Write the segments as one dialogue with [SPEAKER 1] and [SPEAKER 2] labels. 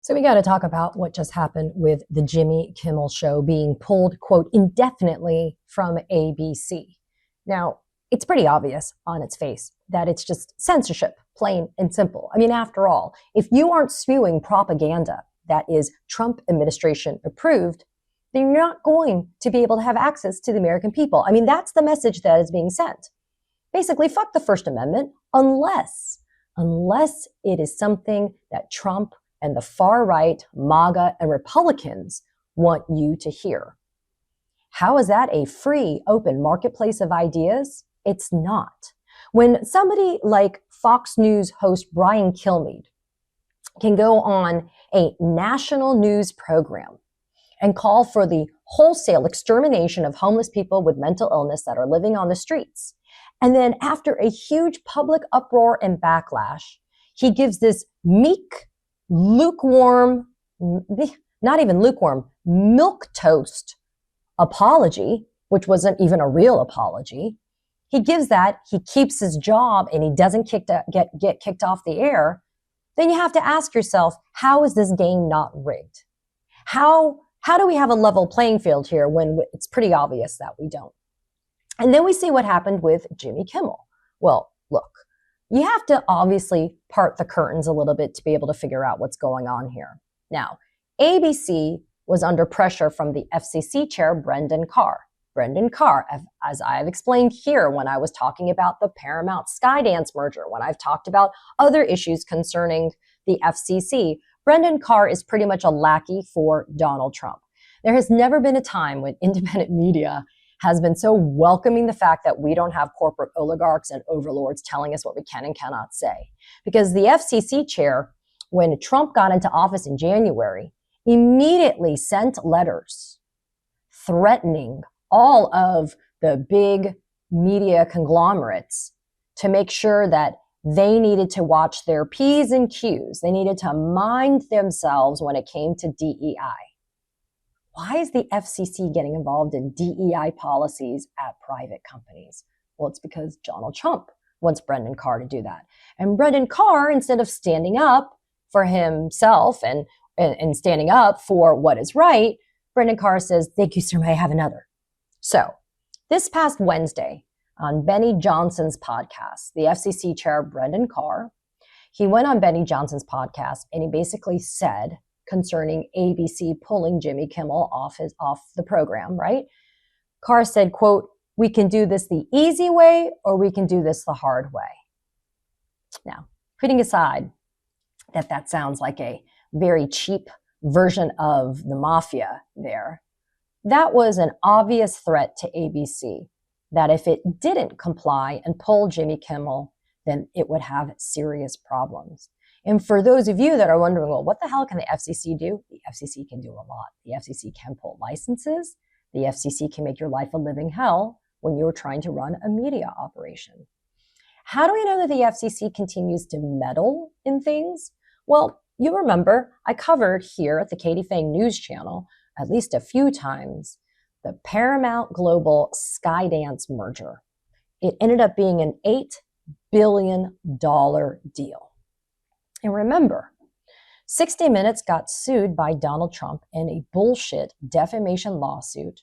[SPEAKER 1] So we got to talk about what just happened with the Jimmy Kimmel show being pulled, quote, indefinitely from ABC. Now, it's pretty obvious on its face that it's just censorship, plain and simple. I mean, after all, if you aren't spewing propaganda that is Trump administration approved, then you're not going to be able to have access to the American people. I mean, that's the message that is being sent. Basically, fuck the First Amendment, unless it is something that Trump and the far right, MAGA, and Republicans want you to hear. How is that a free, open marketplace of ideas? It's not. When somebody like Fox News host Brian Kilmeade can go on a national news program and call for the wholesale extermination of homeless people with mental illness that are living on the streets, and then after a huge public uproar and backlash, he gives this meek, lukewarm, not even lukewarm, milquetoast apology, which wasn't even a real apology. He gives that, he keeps his job, and he doesn't get kicked off the air. Then you have to ask yourself, how is this game not rigged? How do we have a level playing field here when it's pretty obvious that we don't? And then we see what happened with Jimmy Kimmel. Well, look, you have to obviously part the curtains a little bit to be able to figure out what's going on here. Now, ABC was under pressure from the FCC chair, Brendan Carr. Brendan Carr, as I've explained here when I was talking about the Paramount Skydance merger, when I've talked about other issues concerning the FCC, Brendan Carr is pretty much a lackey for Donald Trump. There has never been a time when independent media has been so welcoming the fact that we don't have corporate oligarchs and overlords telling us what we can and cannot say. Because the FCC chair, when Trump got into office in January, immediately sent letters threatening all of the big media conglomerates to make sure that they needed to watch their P's and Q's. They needed to mind themselves when it came to DEI. Why is the FCC getting involved in DEI policies at private companies? Well, it's because Donald Trump wants Brendan Carr to do that. And Brendan Carr, instead of standing up for himself and standing up for what is right, Brendan Carr says, thank you, sir, may I have another? So this past Wednesday on Benny Johnson's podcast, the FCC chair, Brendan Carr, he went on Benny Johnson's podcast and he basically said, concerning ABC pulling Jimmy Kimmel off the program, right? Carr said, quote, we can do this the easy way or we can do this the hard way. Now, putting aside that sounds like a very cheap version of the mafia there, that was an obvious threat to ABC that if it didn't comply and pull Jimmy Kimmel, then it would have serious problems. And for those of you that are wondering, well, what the hell can the FCC do? The FCC can do a lot. The FCC can pull licenses. The FCC can make your life a living hell when you're trying to run a media operation. How do we know that the FCC continues to meddle in things? Well, you remember I covered here at the Katie Phang News Channel at least a few times the Paramount Global Skydance merger. It ended up being an $8 billion deal. And remember, 60 Minutes got sued by Donald Trump in a bullshit defamation lawsuit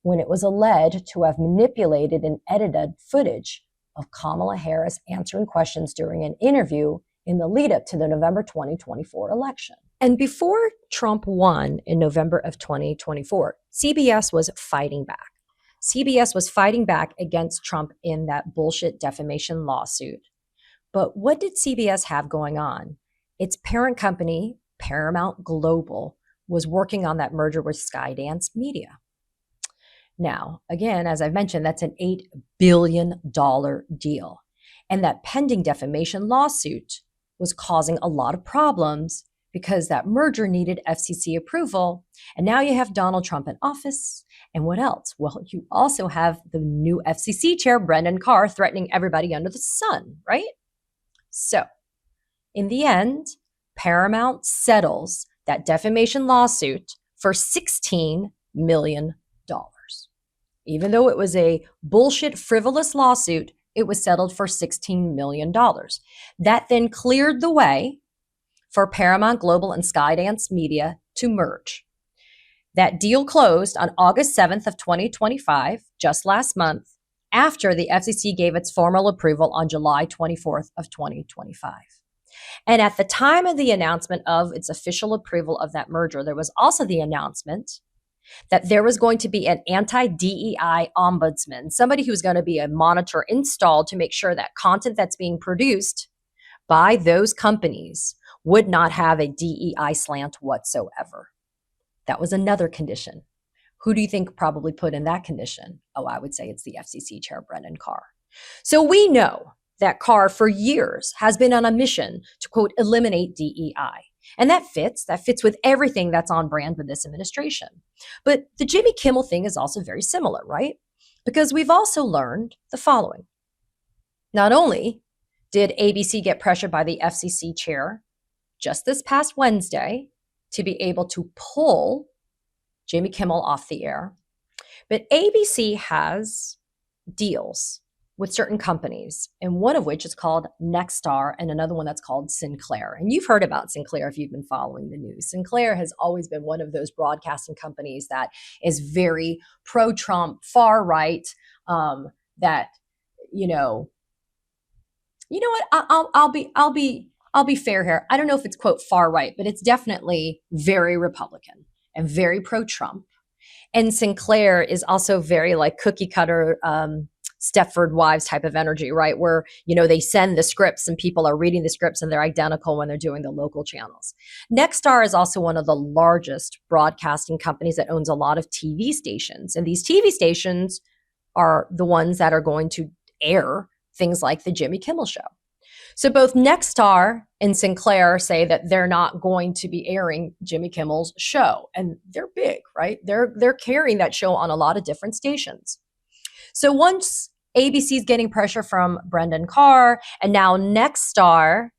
[SPEAKER 1] when it was alleged to have manipulated and edited footage of Kamala Harris answering questions during an interview in the lead up to the November 2024 election. And before Trump won in November of 2024, CBS was fighting back. CBS was fighting back against Trump in that bullshit defamation lawsuit. But what did CBS have going on? Its parent company, Paramount Global, was working on that merger with Skydance Media. Now, again, as I've mentioned, that's an $8 billion deal. And that pending defamation lawsuit was causing a lot of problems because that merger needed FCC approval. And now you have Donald Trump in office. And what else? Well, you also have the new FCC chair, Brendan Carr, threatening everybody under the sun, right? So, in the end, Paramount settles that defamation lawsuit for $16 million. Even though it was a bullshit, frivolous lawsuit, it was settled for $16 million. That then cleared the way for Paramount Global and Skydance Media to merge. That deal closed on August 7th of 2025, just last month, after the FCC gave its formal approval on July 24th of 2025. And at the time of the announcement of its official approval of that merger, there was also the announcement that there was going to be an anti-DEI ombudsman, somebody who's going to be a monitor installed to make sure that content that's being produced by those companies would not have a DEI slant whatsoever. That was another condition. Who do you think probably put in that condition? Oh, I would say it's the FCC Chair, Brendan Carr. So we know that Carr for years has been on a mission to, quote, eliminate DEI. And that fits with everything that's on brand with this administration. But the Jimmy Kimmel thing is also very similar, right? Because we've also learned the following. Not only did ABC get pressured by the FCC chair just this past Wednesday to be able to pull Jimmy Kimmel off the air, but ABC has deals with certain companies, and one of which is called Nexstar and another one that's called Sinclair. And you've heard about Sinclair if you've been following the news. Sinclair has always been one of those broadcasting companies that is very pro-Trump, far right, that, you know what, I'll be fair here. I don't know if it's, quote, far right, but it's definitely very Republican and very pro-Trump. And Sinclair is also very like cookie cutter, Stepford Wives type of energy, right? Where, they send the scripts and people are reading the scripts and they're identical when they're doing the local channels. Nexstar is also one of the largest broadcasting companies that owns a lot of TV stations. And these TV stations are the ones that are going to air things like the Jimmy Kimmel Show. So both Nexstar and Sinclair say that they're not going to be airing Jimmy Kimmel's show. And they're big, right? They're carrying that show on a lot of different stations. So once ABC is getting pressure from Brendan Carr, and now Nexstar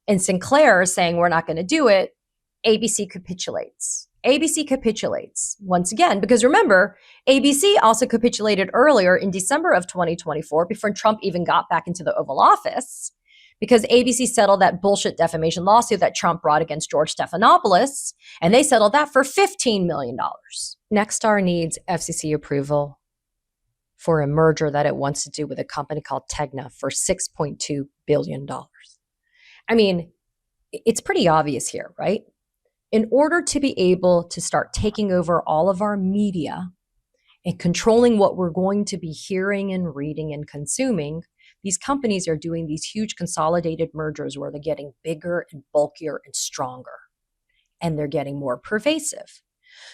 [SPEAKER 1] and Sinclair are saying we're not going to do it, ABC capitulates. ABC capitulates once again, because remember, ABC also capitulated earlier in December of 2024 before Trump even got back into the Oval Office, because ABC settled that bullshit defamation lawsuit that Trump brought against George Stephanopoulos, and they settled that for $15 million. Nexstar needs FCC approval for a merger that it wants to do with a company called Tegna for $6.2 billion. I mean, it's pretty obvious here, right? In order to be able to start taking over all of our media and controlling what we're going to be hearing and reading and consuming, these companies are doing these huge consolidated mergers where they're getting bigger and bulkier and stronger, and they're getting more pervasive.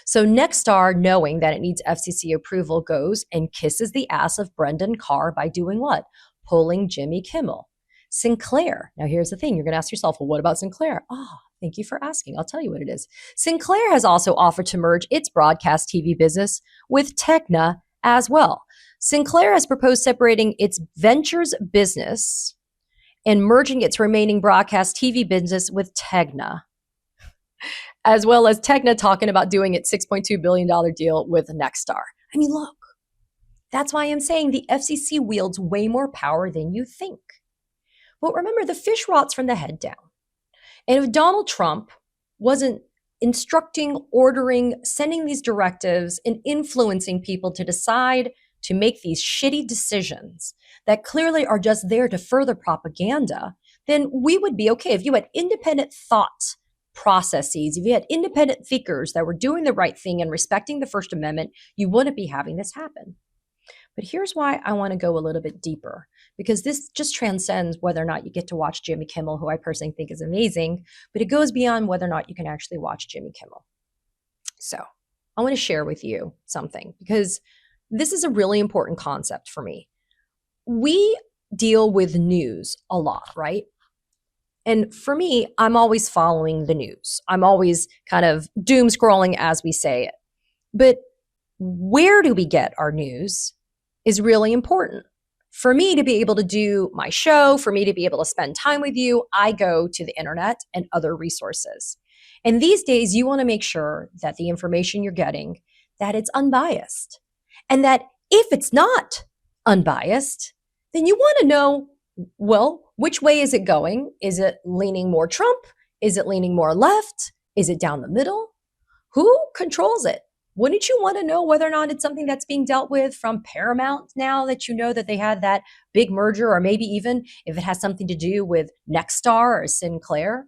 [SPEAKER 1] So Nexstar, knowing that it needs FCC approval, goes and kisses the ass of Brendan Carr by doing what? Pulling Jimmy Kimmel. Sinclair. Now here's the thing. You're going to ask yourself, well, what about Sinclair? Thank you for asking. I'll tell you what it is. Sinclair has also offered to merge its broadcast TV business with Tegna as well. Sinclair has proposed separating its ventures business and merging its remaining broadcast TV business with Tegna, as well as Tegna talking about doing its $6.2 billion deal with Nexstar. I mean, look, that's why I'm saying the FCC wields way more power than you think. But remember, the fish rots from the head down. And if Donald Trump wasn't instructing, ordering, sending these directives, and influencing people to decide to make these shitty decisions that clearly are just there to further propaganda, then we would be okay. If you had independent thought processes, if you had independent thinkers that were doing the right thing and respecting the First Amendment, you wouldn't be having this happen. But here's why I want to go a little bit deeper, because this just transcends whether or not you get to watch Jimmy Kimmel, who I personally think is amazing, but it goes beyond whether or not you can actually watch Jimmy Kimmel. So I want to share with you something, because this is a really important concept for me. We deal with news a lot, right? And for me, I'm always following the news. I'm always kind of doom scrolling as we say it. But where do we get our news is really important. For me to be able to do my show, for me to be able to spend time with you, I go to the internet and other resources. And these days, you want to make sure that the information you're getting, that it's unbiased. And that if it's not unbiased, then you want to know, well, which way is it going? Is it leaning more Trump? Is it leaning more left? Is it down the middle? Who controls it? Wouldn't you want to know whether or not it's something that's being dealt with from Paramount now that you know that they had that big merger, or maybe even if it has something to do with Nexstar or Sinclair?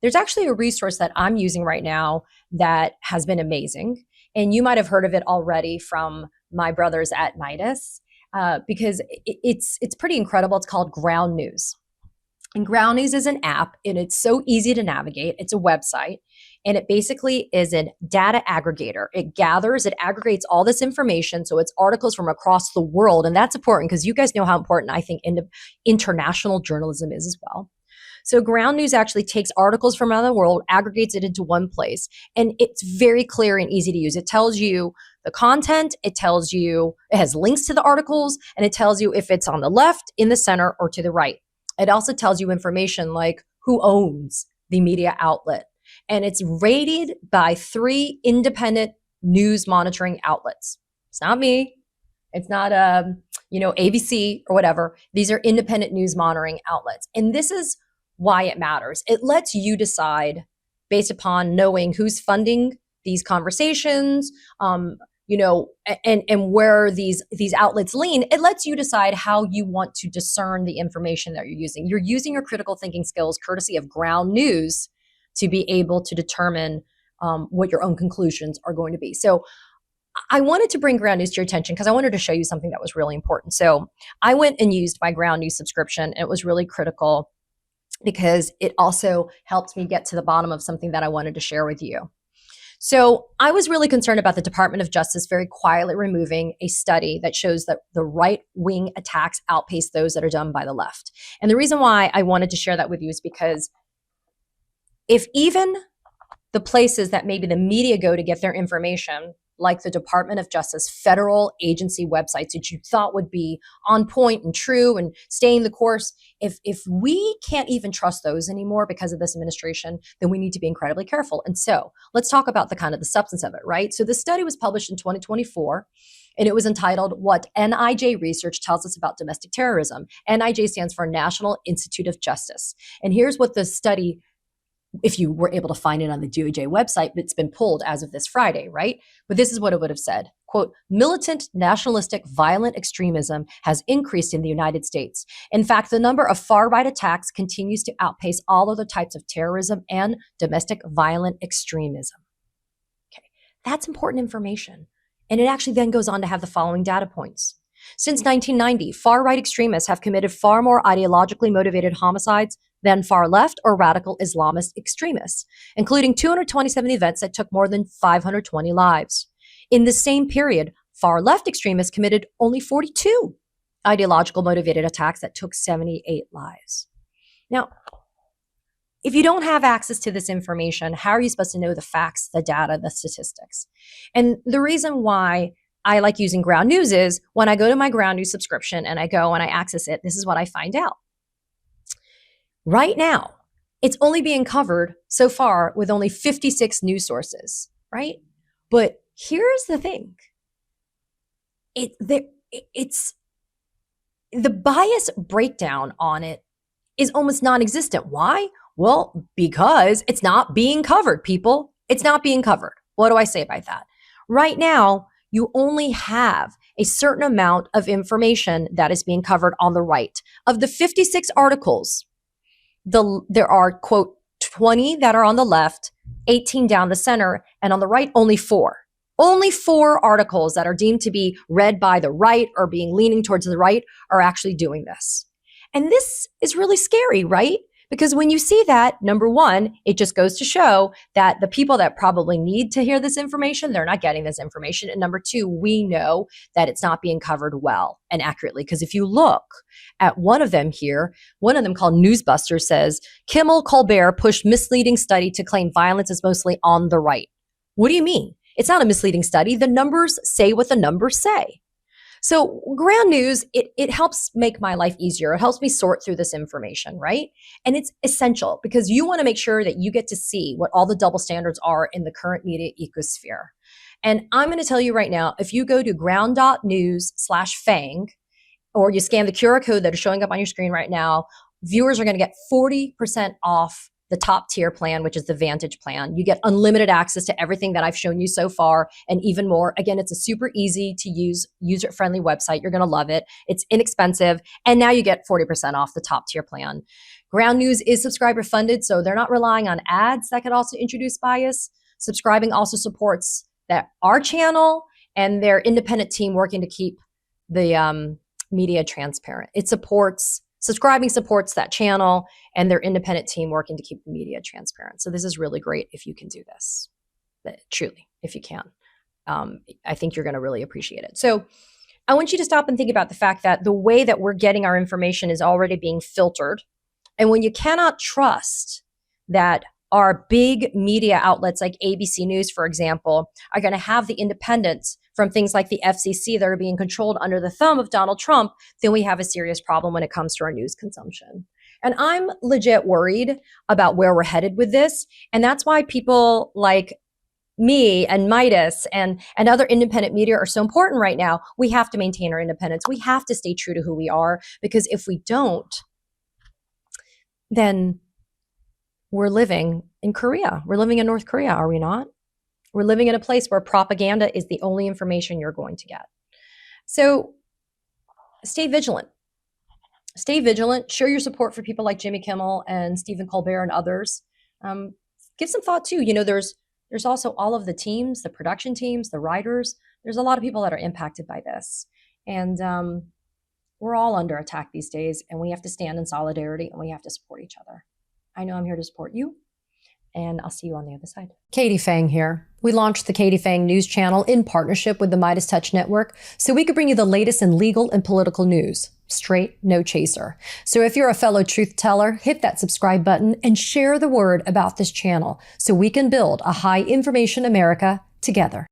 [SPEAKER 1] There's actually a resource that I'm using right now that has been amazing. And you might have heard of it already from my brothers at Midas, because it's pretty incredible. It's called Ground News. And Ground News is an app, and it's so easy to navigate. It's a website, and it basically is a data aggregator. It aggregates all this information. So it's articles from across the world. And that's important because you guys know how important I think international journalism is as well. So Ground News actually takes articles from around the world, aggregates it into one place, and it's very clear and easy to use. It tells you the content, it has links to the articles, and it tells you if it's on the left, in the center, or to the right. It also tells you information like who owns the media outlet. And it's rated by 3 independent news monitoring outlets. It's not me. It's not ABC or whatever. These are independent news monitoring outlets. And this is why it matters. It lets you decide based upon knowing who's funding these conversations, and where these outlets lean. It lets you decide how you want to discern the information that you're using. You're using your critical thinking skills, courtesy of Ground News, to be able to determine what your own conclusions are going to be. So I wanted to bring Ground News to your attention because I wanted to show you something that was really important. So I went and used my Ground News subscription, and it was really critical because it also helped me get to the bottom of something that I wanted to share with you. So I was really concerned about the Department of Justice very quietly removing a study that shows that the right-wing attacks outpace those that are done by the left. And the reason why I wanted to share that with you is because if even the places that maybe the media go to get their information, like the Department of Justice federal agency websites that you thought would be on point and true and staying the course, if we can't even trust those anymore because of this administration, then we need to be incredibly careful. And so let's talk about the substance of it, right? So this study was published in 2024, and it was entitled What NIJ Research Tells Us About Domestic Terrorism. NIJ stands for National Institute of Justice. And here's what the study, if you were able to find it on the DOJ website, but it's been pulled as of this Friday, right? But this is what it would have said. Quote, militant, nationalistic, violent extremism has increased in the United States. In fact, the number of far-right attacks continues to outpace all other types of terrorism and domestic violent extremism. Okay, that's important information. And it actually then goes on to have the following data points. Since 1990, far-right extremists have committed far more ideologically motivated homicides than far-left or radical Islamist extremists, including 227 events that took more than 520 lives. In the same period, far-left extremists committed only 42 ideological motivated attacks that took 78 lives. Now, if you don't have access to this information, how are you supposed to know the facts, the data, the statistics? And the reason why I like using Ground News is when I go to my Ground News subscription and I go and I access it, this is what I find out. Right now, it's only being covered so far with only 56 news sources, right? But here's the thing. It's the bias breakdown on it is almost non-existent. Why? Well, because it's not being covered, people. It's not being covered. What do I say by that? Right now, you only have a certain amount of information that is being covered on the right. Of the 56 articles, there are, quote, 20 that are on the left, 18 down the center, and on the right, only 4. Only 4 articles that are deemed to be read by the right or being leaning towards the right are actually doing this. And this is really scary, right? Because when you see that, number one, it just goes to show that the people that probably need to hear this information, they're not getting this information. And number two, we know that it's not being covered well and accurately. Because if you look at one of them here, one of them called Newsbuster says, Kimmel Colbert pushed misleading study to claim violence is mostly on the right. What do you mean? It's not a misleading study. The numbers say what the numbers say. So Ground News, it helps make my life easier. It helps me sort through this information, right? And it's essential because you want to make sure that you get to see what all the double standards are in the current media ecosphere. And I'm going to tell you right now, if you go to ground.news/Phang, or you scan the QR code that is showing up on your screen right now, viewers are going to get 40% off the top tier plan, which is the Vantage plan. You get unlimited access to everything that I've shown you so far and even more. Again, it's a super easy to use, user-friendly website. You're going to love it. It's inexpensive. And now you get 40% off the top tier plan. Ground News is subscriber funded, so they're not relying on ads that could also introduce bias. Subscribing also supports our channel and their independent team working to keep the media transparent. Subscribing supports that channel and their independent team working to keep the media transparent. So this is really great if you can do this, but truly, if you can. I think you're going to really appreciate it. So I want you to stop and think about the fact that the way that we're getting our information is already being filtered. And when you cannot trust that our big media outlets like ABC News, for example, are going to have the independence from things like the FCC that are being controlled under the thumb of Donald Trump, then we have a serious problem when it comes to our news consumption. And I'm legit worried about where we're headed with this. And that's why people like me and Midas and other independent media are so important right now. We have to maintain our independence. We have to stay true to who we are, because if we don't, then we're living in Korea. We're living in North Korea, are we not? We're living in a place where propaganda is the only information you're going to get. So stay vigilant. Stay vigilant. Show your support for people like Jimmy Kimmel and Stephen Colbert and others. Give some thought too. There's also all of the teams, the production teams, the writers. There's a lot of people that are impacted by this. And we're all under attack these days, and we have to stand in solidarity and we have to support each other. I know I'm here to support you, and I'll see you on the other side. Katie Phang here. We launched the Katie Phang News Channel in partnership with the Midas Touch Network so we could bring you the latest in legal and political news. Straight, no chaser. So if you're a fellow truth teller, hit that subscribe button and share the word about this channel so we can build a high information America together.